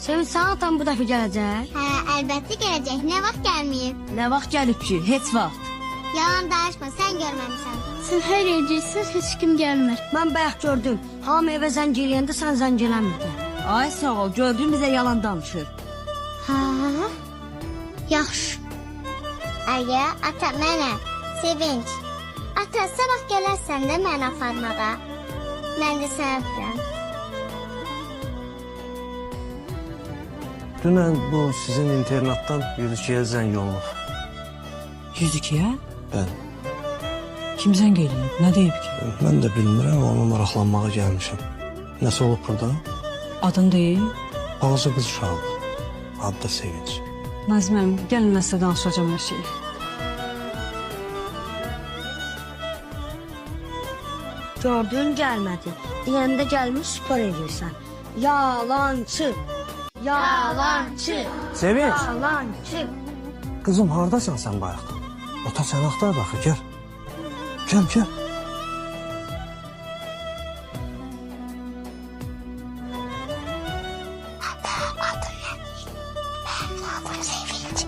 Sevinç, sən atan bu dəfə gələcək? Hə, əlbəttə gələcək. Nə vaxt gəlməyib? Nə vaxt gəlib ki? Heç vaxt. Yalan danışma, sən görməmisən. Sən hər yercəksən, heç kim gəlmir. Mən bayaq gördüm. Hamı evə zəng eləyəndə sən zəng eləmirdin. Ay sağ ol, gördün bizə yalan danışır. Hə? Yaxşı. Ayə, ata mənəm. Sevinç. Ata, sabah gələrsən də məni aparmağa. Mən də səni öpürəm. Dünən bu sizin internatdan Yüzükəyə zəng olunub. Yüzükəyə? Bəli. Kim zəng eləyib? Nə deyib ki? Mən də bilmirəm, onu maraqlanmağa gəlmişəm. Nəsə olub burada? Adın deyil. Balaca qız uşağıdır. Adı da Sevinç. Nazməm, gəlin mən sizə danışacağım hər şeyi. Gördün, gəlmədi. Deyəndə gəlmiş spor edirsən. Yalancı. Yalancı. Sevinç! Yalancı. Qızım, hardasan sən bayaqdan? Ota sən axtar axı, gəl. Gəl. Ata, adın nədir? Mənim adım Sevinç.